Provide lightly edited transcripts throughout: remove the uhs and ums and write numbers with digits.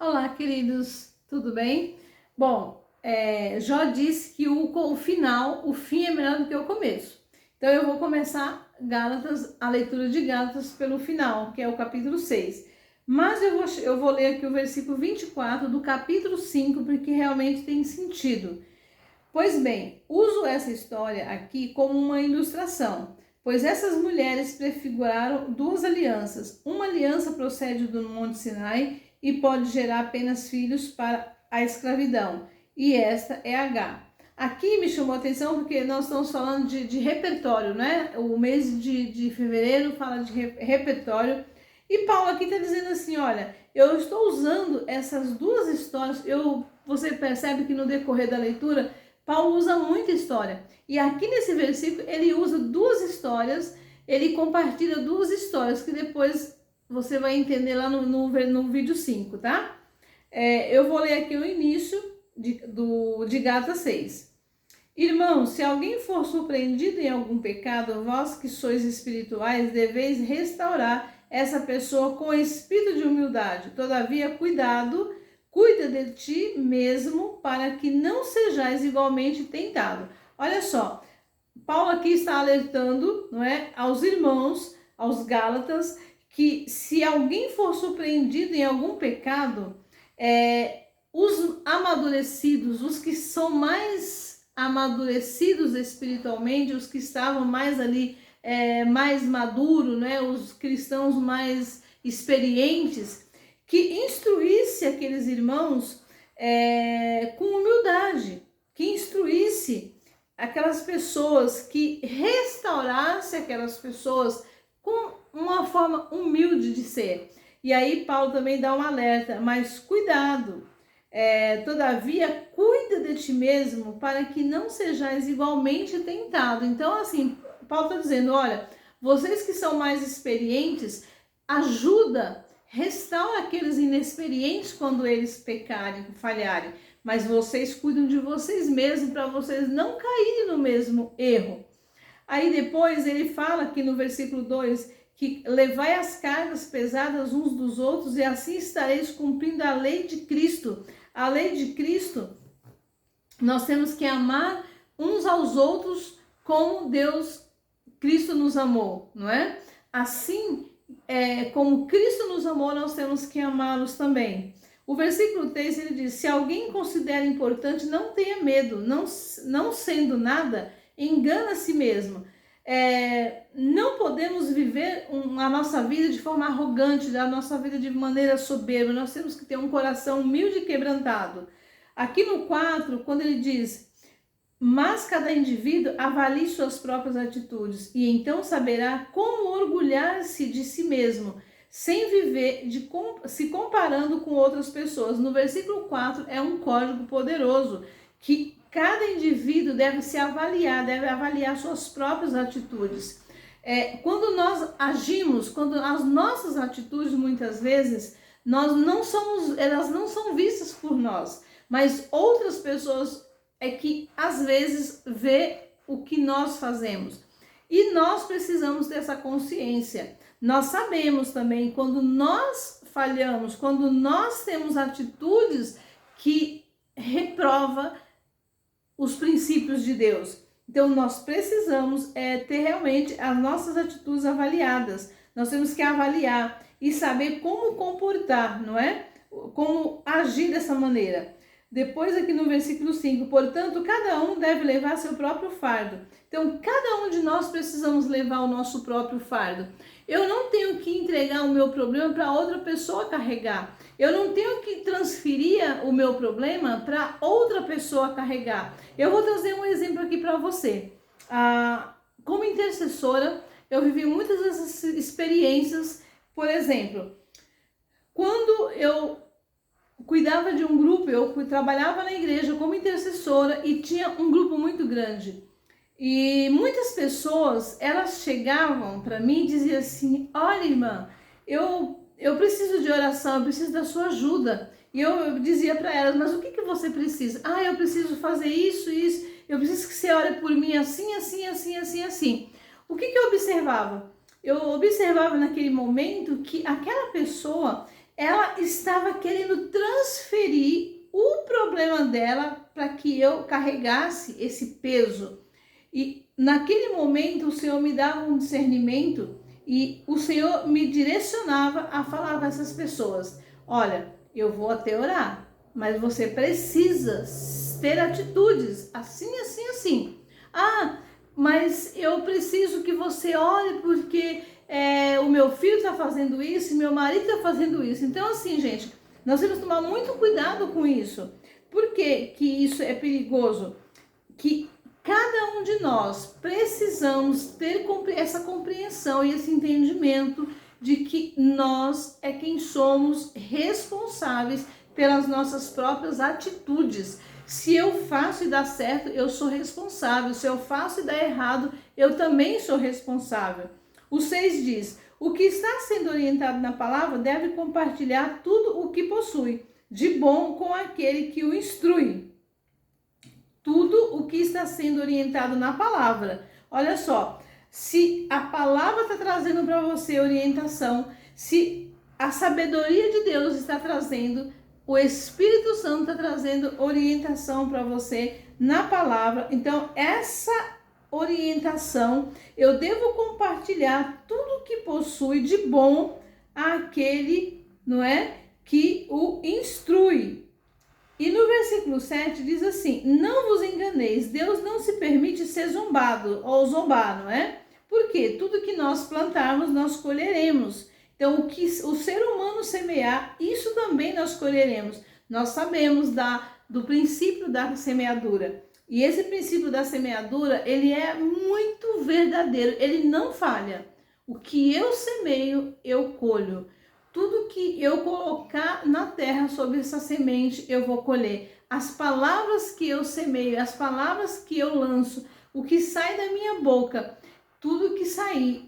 Olá, queridos, tudo bem? Bom, Jó disse que o fim é melhor do que o começo. Então eu vou começar a leitura de Gálatas pelo final, que é o capítulo 6. Mas eu vou ler aqui o versículo 24 do capítulo 5, porque realmente tem sentido. Pois bem, uso essa história aqui como uma ilustração, pois essas mulheres prefiguraram duas alianças. Uma aliança procede do Monte Sinai e pode gerar apenas filhos para a escravidão, e esta é H. Aqui me chamou a atenção porque nós estamos falando de repertório, né? O mês de fevereiro fala de repertório, e Paulo aqui está dizendo assim, olha, eu estou usando essas duas histórias, você percebe que no decorrer da leitura, Paulo usa muita história, e aqui nesse versículo ele usa duas histórias, ele compartilha duas histórias que depois você vai entender lá no vídeo 5, tá? Eu vou ler aqui o início de Gálatas 6. Irmãos, se alguém for surpreendido em algum pecado, vós que sois espirituais, deveis restaurar essa pessoa com espírito de humildade. Todavia, cuida de ti mesmo, para que não sejais igualmente tentado. Olha só, Paulo aqui está alertando, não é, aos irmãos, aos Gálatas, que se alguém for surpreendido em algum pecado, os amadurecidos, os que são mais amadurecidos espiritualmente, os que estavam mais ali, mais maduros, né, os cristãos mais experientes, que instruísse aqueles irmãos com humildade, que instruísse aquelas pessoas, que restaurasse aquelas pessoas com uma forma humilde de ser. E aí Paulo também dá um alerta, mas cuidado, todavia cuida de ti mesmo, para que não sejais igualmente tentado. Então assim, Paulo está dizendo, olha, vocês que são mais experientes, ajuda, restaura aqueles inexperientes quando eles pecarem, falharem, mas vocês cuidam de vocês mesmos para vocês não caírem no mesmo erro. Aí depois ele fala aqui no versículo 2, que levai as cargas pesadas uns dos outros e assim estareis cumprindo a lei de Cristo. A lei de Cristo, nós temos que amar uns aos outros como Cristo nos amou, não é? Assim, como Cristo nos amou, nós temos que amá-los também. O versículo 3, ele diz, se alguém considera importante, não tenha medo, não sendo nada, engana a si mesmo. Não podemos viver a nossa vida de forma arrogante, a nossa vida de maneira soberba, nós temos que ter um coração humilde e quebrantado. Aqui no 4, quando ele diz, mas cada indivíduo avalie suas próprias atitudes e então saberá como orgulhar-se de si mesmo, sem viver se comparando com outras pessoas. No versículo 4 é um código poderoso que cada indivíduo deve avaliar suas próprias atitudes. Quando nós agimos, quando as nossas atitudes muitas vezes elas não são vistas por nós, mas outras pessoas que às vezes vê o que nós fazemos. E nós precisamos ter essa consciência. Nós sabemos também quando nós falhamos, quando nós temos atitudes que reprova os princípios de Deus. Então nós precisamos ter realmente as nossas atitudes avaliadas. Nós temos que avaliar e saber como comportar, não é? Como agir dessa maneira. Depois aqui no versículo 5, portanto, cada um deve levar seu próprio fardo. Então, cada um de nós precisamos levar o nosso próprio fardo. Eu não tenho que entregar o meu problema para outra pessoa carregar. Eu não tenho que transferir o meu problema para outra pessoa carregar. Eu vou trazer um exemplo aqui para você. Como intercessora, eu vivi muitas dessas experiências. Por exemplo, quando eu cuidava de um grupo, eu trabalhava na igreja como intercessora e tinha um grupo muito grande. E muitas pessoas, elas chegavam para mim e diziam assim, olha irmã, eu preciso de oração, eu preciso da sua ajuda. E eu dizia para elas, mas o que você precisa? Eu preciso fazer isso, eu preciso que você ore por mim assim, assim, assim, assim, assim. O que eu observava? Eu observava naquele momento que aquela pessoa, ela estava querendo transferir o problema dela para que eu carregasse esse peso. E naquele momento o Senhor me dava um discernimento e o Senhor me direcionava a falar com essas pessoas: olha, eu vou até orar, mas você precisa ter atitudes assim, assim, assim. Ah, mas eu preciso que você ore porque o meu filho está fazendo isso, meu marido está fazendo isso. Então, assim, gente, nós temos que tomar muito cuidado com isso. Por que isso é perigoso? Que cada um de nós precisamos ter essa compreensão e esse entendimento de que nós é quem somos responsáveis pelas nossas próprias atitudes. Se eu faço e dá certo, eu sou responsável. Se eu faço e dá errado, eu também sou responsável. O 6 diz: o que está sendo orientado na palavra deve compartilhar tudo o que possui de bom com aquele que o instrui. Tudo o que está sendo orientado na palavra. Olha só, se a palavra está trazendo para você orientação, se a sabedoria de Deus está trazendo, o Espírito Santo está trazendo orientação para você na palavra, então essa orientação eu devo compartilhar tudo que possui de bom àquele, não é, que o instrui. E no versículo 7 diz assim: não vos enganeis, Deus não se permite ser zombado ou zombar, não é? Porque tudo que nós plantarmos, nós colheremos. Então, o que o ser humano semear, isso também nós colheremos. Nós sabemos do princípio da semeadura. E esse princípio da semeadura, ele é muito verdadeiro, ele não falha. O que eu semeio, eu colho. Tudo que eu colocar na terra sobre essa semente, eu vou colher. As palavras que eu semeio, as palavras que eu lanço, o que sai da minha boca, tudo que sair,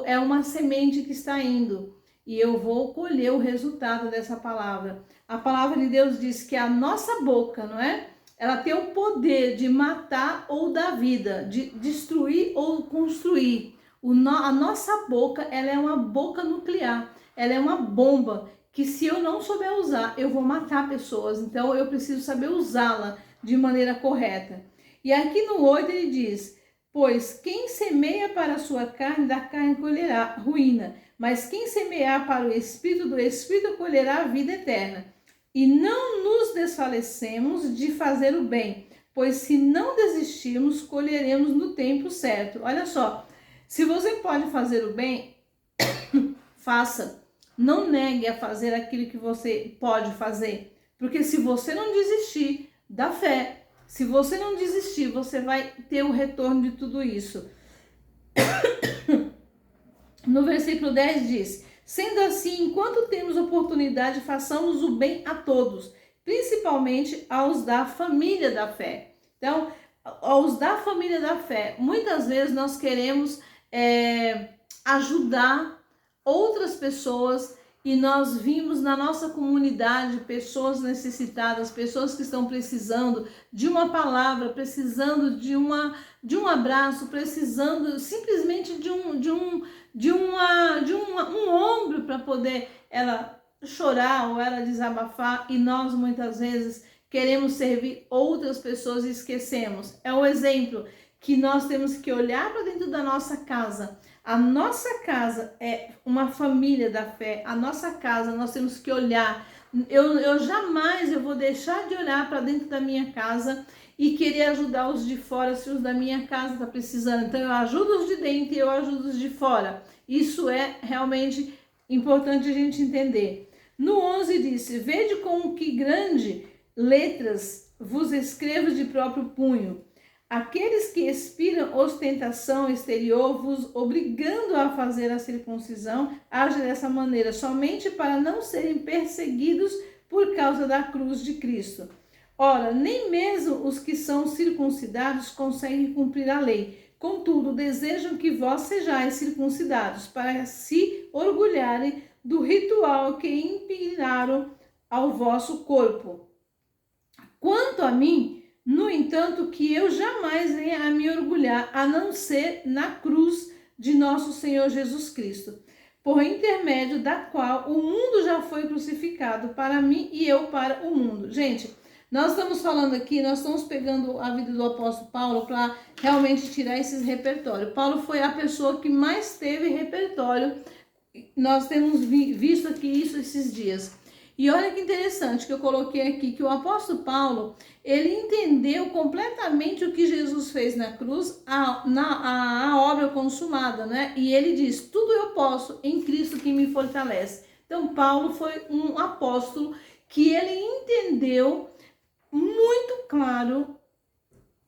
é uma semente que está indo. E eu vou colher o resultado dessa palavra. A palavra de Deus diz que a nossa boca, não é? Ela tem o poder de matar ou dar vida, de destruir ou construir. A nossa boca, ela é uma boca nuclear. Ela é uma bomba que, se eu não souber usar, eu vou matar pessoas. Então, eu preciso saber usá-la de maneira correta. E aqui no 8 ele diz: pois quem semeia para a sua carne, da carne colherá ruína. Mas quem semear para o Espírito, do Espírito colherá a vida eterna. E não nos desfalecemos de fazer o bem, pois se não desistirmos, colheremos no tempo certo. Olha só, se você pode fazer o bem, faça. Não negue a fazer aquilo que você pode fazer. Porque se você não desistir da fé, se você não desistir, você vai ter o retorno de tudo isso. No versículo 10 diz: sendo assim, enquanto temos oportunidade, façamos o bem a todos, principalmente aos da família da fé. Então, aos da família da fé, muitas vezes nós queremos ajudar outras pessoas e nós vimos na nossa comunidade pessoas necessitadas, pessoas que estão precisando de uma palavra, precisando de um abraço, precisando simplesmente de um ombro para poder ela chorar ou ela desabafar, e nós muitas vezes queremos servir outras pessoas e esquecemos. É um exemplo que nós temos que olhar para dentro da nossa casa. A nossa casa é uma família da fé. A nossa casa, nós temos que olhar. Eu jamais vou deixar de olhar para dentro da minha casa e querer ajudar os de fora se os da minha casa estão precisando. Então, eu ajudo os de dentro e eu ajudo os de fora. Isso é realmente importante a gente entender. No 11 disse: vede com que grande letras vos escrevo de próprio punho. Aqueles que expiram ostentação exterior, vos obrigando a fazer a circuncisão, agem dessa maneira, somente para não serem perseguidos por causa da cruz de Cristo. Ora, nem mesmo os que são circuncidados conseguem cumprir a lei. Contudo, desejam que vós sejais circuncidados, para se orgulharem do ritual que impinaram ao vosso corpo. Quanto a mim, no entanto, que eu jamais venha a me orgulhar, a não ser na cruz de nosso Senhor Jesus Cristo. por intermédio da qual o mundo já foi crucificado para mim e eu para o mundo. Gente, nós estamos falando aqui, nós estamos pegando a vida do apóstolo Paulo para realmente tirar esses repertórios. Paulo foi a pessoa que mais teve repertório. Nós temos visto aqui isso esses dias. E olha que interessante que eu coloquei aqui, que o apóstolo Paulo, ele entendeu completamente o que Jesus fez na cruz, a obra consumada, né? E ele diz, tudo eu posso em Cristo que me fortalece. Então, Paulo foi um apóstolo que ele entendeu muito claro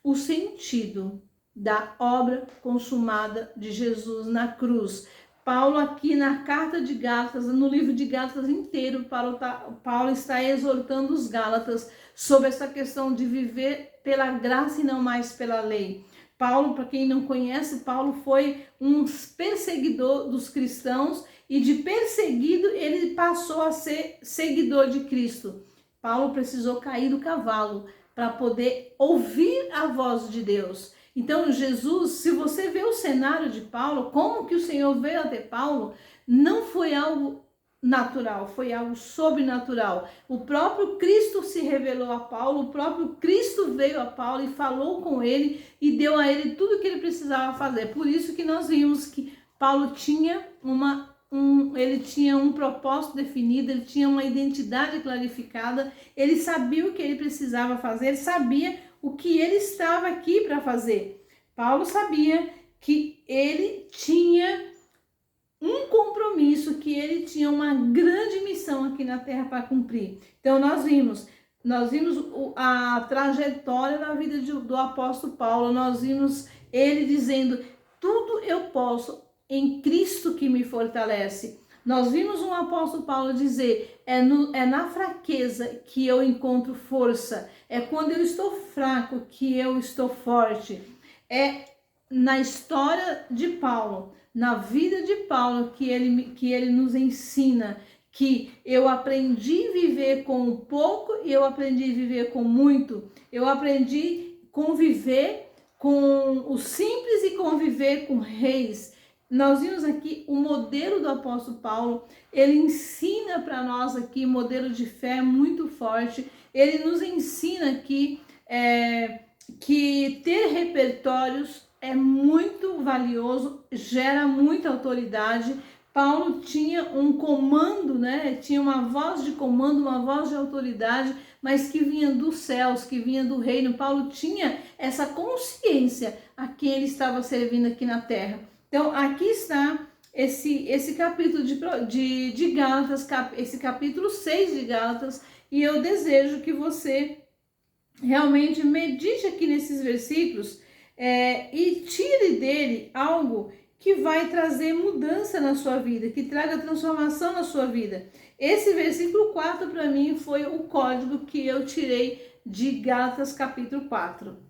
o sentido da obra consumada de Jesus na cruz. Paulo aqui na carta de Gálatas, no livro de Gálatas inteiro, Paulo está exortando os Gálatas sobre essa questão de viver pela graça e não mais pela lei. Paulo, para quem não conhece, Paulo foi um perseguidor dos cristãos e de perseguido ele passou a ser seguidor de Cristo. Paulo precisou cair do cavalo para poder ouvir a voz de Deus. Então, Jesus, se você vê o cenário de Paulo, como que o Senhor veio até Paulo, não foi algo natural, foi algo sobrenatural. O próprio Cristo se revelou a Paulo, o próprio Cristo veio a Paulo e falou com ele e deu a ele tudo o que ele precisava fazer. Por isso que nós vimos que Paulo tinha ele tinha um propósito definido, ele tinha uma identidade clarificada, ele sabia o que ele precisava fazer, ele sabia o que ele estava aqui para fazer. Paulo sabia que ele tinha um compromisso, que ele tinha uma grande missão aqui na terra para cumprir. Então nós vimos a trajetória da vida do apóstolo Paulo, nós vimos ele dizendo, tudo eu posso em Cristo que me fortalece. Nós vimos um apóstolo Paulo dizer, é na fraqueza que eu encontro força, é quando eu estou fraco que eu estou forte. É na história de Paulo, na vida de Paulo, que ele nos ensina que eu aprendi a viver com pouco e eu aprendi a viver com muito. Eu aprendi a conviver com o simples e conviver com reis. Nós vimos aqui o modelo do apóstolo Paulo, ele ensina para nós aqui modelo de fé muito forte, ele nos ensina aqui que ter repertórios é muito valioso, gera muita autoridade. Paulo tinha um comando, né? Tinha uma voz de comando, uma voz de autoridade, mas que vinha dos céus, que vinha do reino. Paulo tinha essa consciência a quem ele estava servindo aqui na terra. Então, aqui está esse capítulo de Gálatas, esse capítulo 6 de Gálatas, e eu desejo que você realmente medite aqui nesses versículos e tire dele algo que vai trazer mudança na sua vida, que traga transformação na sua vida. Esse versículo 4 para mim foi o código que eu tirei de Gálatas capítulo 4.